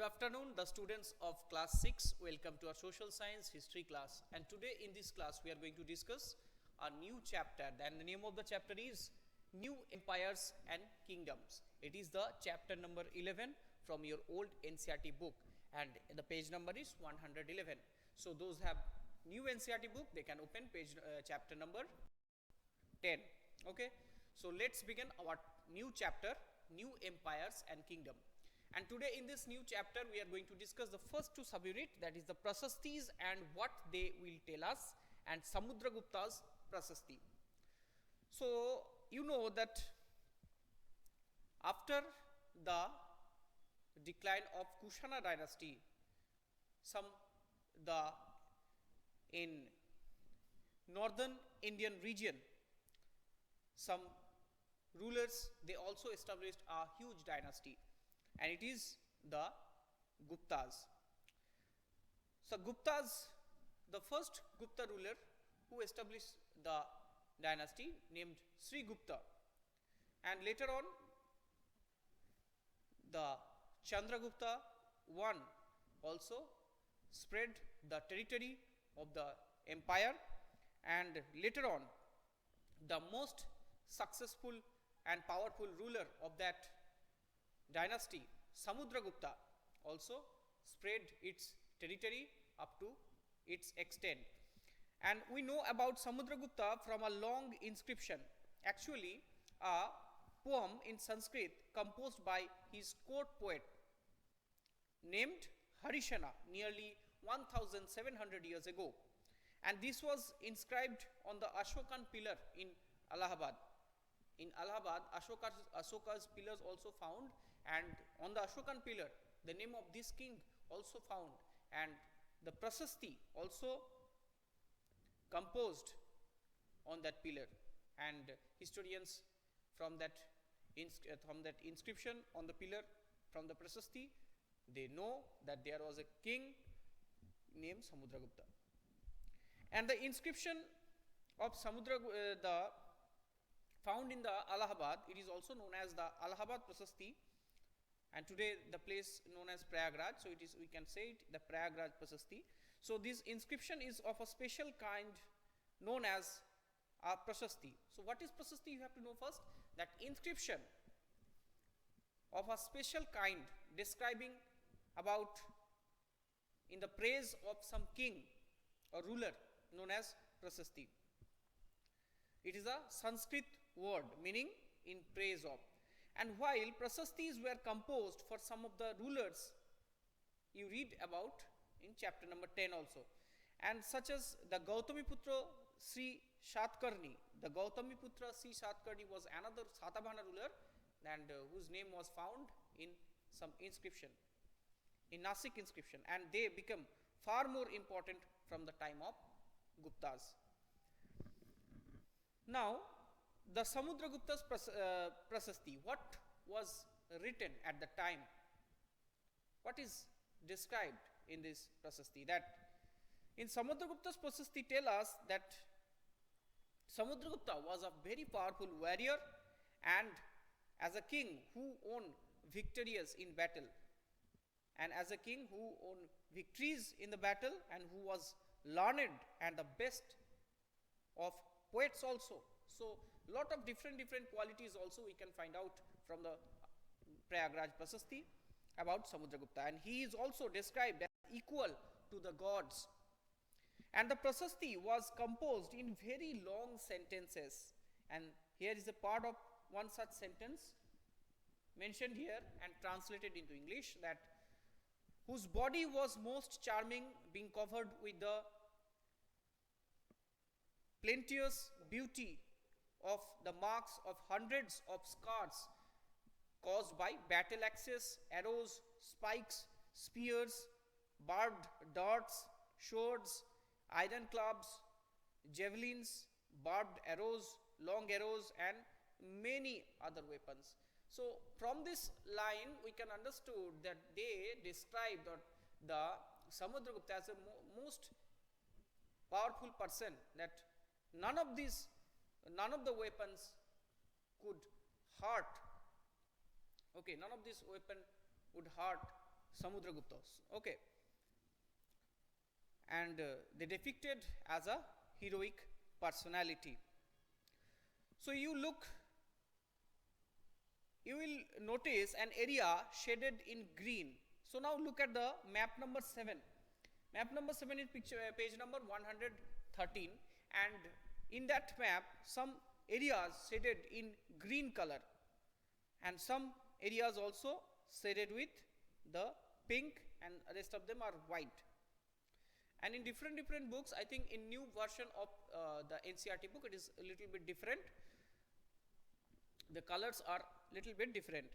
Good afternoon, the students of class 6. Welcome to our social science history class. And today in this class we are going to discuss a new chapter, and the name of the chapter is New Empires and Kingdoms. It is the chapter number 11 from your old NCERT book, and the page number is 111. So those have new NCERT book, they can open page chapter number 10. Okay, so let's begin our new chapter, New Empires and Kingdom. And today in this new chapter we are going to discuss the first two subunit, that is the Prasastis and what they will tell us, and Samudragupta's Prasasti. So you know that after the decline of Kushana dynasty, in northern Indian region, some rulers, they also established a huge dynasty, and it is the Guptas. So Guptas, the first Gupta ruler who established the dynasty named Sri Gupta, and later on the Chandragupta I also spread the territory of the empire, and later on the most successful and powerful ruler of that dynasty, Samudragupta, also spread its territory up to its extent. And we know about Samudragupta from a long inscription, actually a poem in Sanskrit composed by his court poet named Harishana nearly 1700 years ago, and this was inscribed on the Ashokan pillar in Allahabad. In Allahabad, Ashoka's pillars also found, and on the Ashokan pillar the name of this king also found, and the Prasasti also composed on that pillar, and historians from that inscription on the pillar, from the Prasasti, they know that there was a king named Samudragupta. And the inscription of found in the Allahabad, it is also known as the Allahabad Prasasti, and today the place known as Prayagraj, so it is, we can say it, the Prayagraj Prasasti. So this inscription is of a special kind known as a Prasasti. So what is Prasasti? You have to know first that inscription of a special kind describing about in the praise of some king or ruler known as Prasasti. It is a Sanskrit word meaning in praise of. And while Prasastis were composed for some of the rulers, you read about in chapter number 10 also, and such as the Gautamiputra Sri Satkarni. The Gautamiputra Sri Satkarni was another Satavahana ruler, and whose name was found in some inscription, in Nasik inscription, and they become far more important from the time of Guptas. Now the Samudragupta's Prasasti, what was written at the time, what is described in this Prasasti? That in Samudragupta's Prasasti tell us that Samudragupta was a very powerful warrior, and as a king who won victorious in battle, and as a king who won victories in the battle, and who was learned and the best of poets also. So lot of different qualities also we can find out from the Prayagraj Prasasti about Samudragupta, and he is also described as equal to the gods. And the Prasasti was composed in very long sentences, and here is a part of one such sentence mentioned here and translated into English, that whose body was most charming, being covered with the plenteous beauty of the marks of hundreds of scars caused by battle axes, arrows, spikes, spears, barbed darts, swords, iron clubs, javelins, barbed arrows, long arrows, and many other weapons. So from this line we can understood that they described the Samudragupta as a most powerful person, that none of the weapons could hurt. Okay, none of this weapon would hurt Samudraguptas. Okay, and they depicted as a heroic personality. So you will notice an area shaded in green. So now look at the map number 7. Map number 7 is page number 113, and in that map some areas shaded in green color and some areas also shaded with the pink, and rest of them are white. And in different books, I think in new version of the NCERT book, it is a little bit different. The colors are little bit different.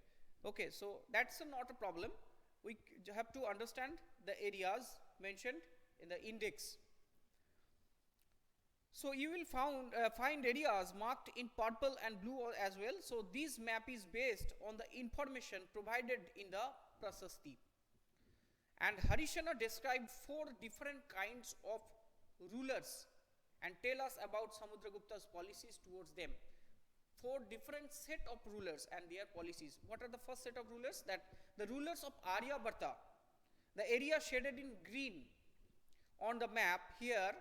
Okay, so that's not a problem. We have to understand the areas mentioned in the index. So you will find areas marked in purple and blue as well. So this map is based on the information provided in the Prasasti. And Harishchandra described 4 different kinds of rulers and tell us about Samudragupta's policies towards them. 4 different set of rulers and their policies. What are the first set of rulers? That the rulers of Aryabharta, the area shaded in green on the map here,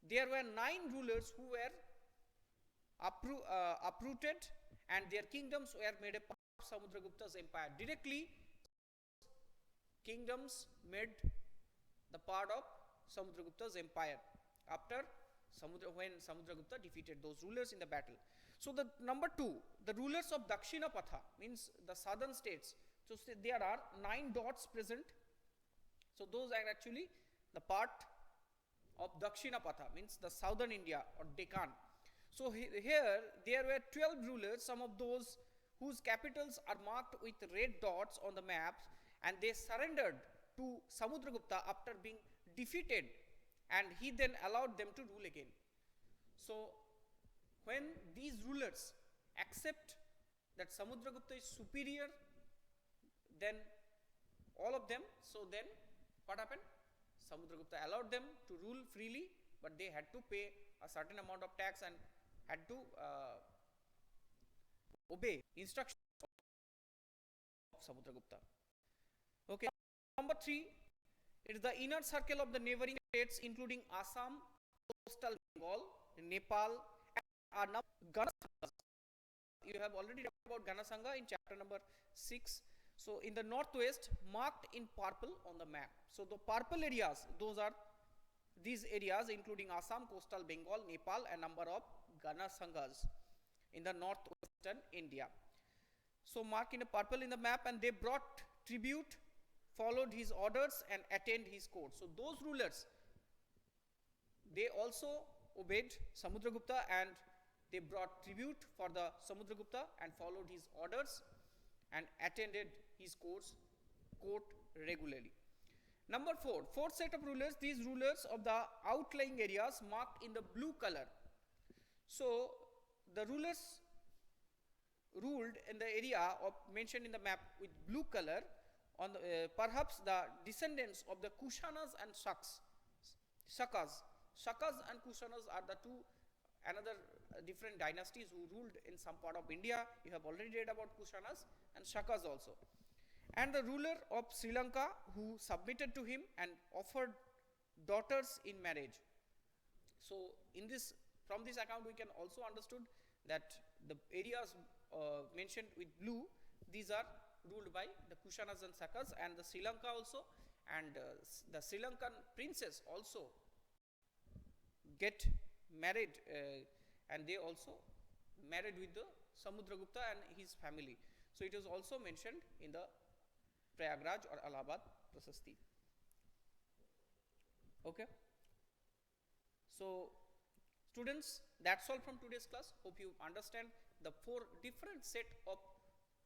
there were 9 rulers who were uprooted, and their kingdoms were made a part of Samudragupta's empire. Directly, kingdoms made the part of Samudragupta's empire after when Samudragupta defeated those rulers in the battle. So the number 2, the rulers of Dakshinapatha, means the southern states. So there are 9 dots present. So those are actually the part of Dakshinapatha, means the southern India or Deccan. So here there were 12 rulers, some of those whose capitals are marked with red dots on the maps, and they surrendered to Samudragupta after being defeated, and he then allowed them to rule again. So when these rulers accept that Samudragupta is superior than all of them, so then what happened? Samudragupta allowed them to rule freely, but they had to pay a certain amount of tax and had to obey instructions of Samudragupta. Okay. Number 3, it is the inner circle of the neighboring states, including Assam, coastal Bengal, Nepal, and Ganasangas. You have already read about Ganasanga in chapter number 6. So in the northwest, marked in purple on the map. So the purple areas, those are these areas including Assam, coastal Bengal, Nepal, and number of Ganasangas in the northwestern India. So mark in a purple in the map, and they brought tribute, followed his orders, and attained his court. So those rulers, they also obeyed Samudragupta, and they brought tribute for the Samudragupta and followed his orders and attended his court regularly. Number 4, fourth set of rulers, these rulers of the outlying areas marked in the blue color. So the rulers ruled in the area of mentioned in the map with blue color, on the, perhaps the descendants of the Kushanas and Shakas. Shakas and Kushanas are the two another different dynasties who ruled in some part of India. You have already read about Kushanas and Shakas also. And the ruler of Sri Lanka who submitted to him and offered daughters in marriage. So in this, from this account we can also understood that the areas mentioned with blue, these are ruled by the Kushanas and Shakas, and the Sri Lanka also, and the Sri Lankan princess also get married, and they also married with the Samudragupta and his family. So it is also mentioned in the Prayagraj or Allahabad Prasasti. Okay. So students, that's all from today's class. Hope you understand the 4 different set of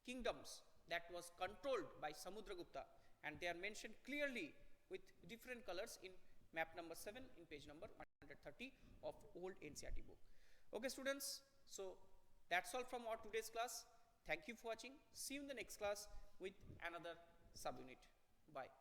kingdoms that was controlled by Samudragupta, and they are mentioned clearly with different colors in map number 7 in page number 130 of old NCERT book. Okay students, so that's all from our today's class. Thank you for watching. See you in the next class with another subunit. Bye.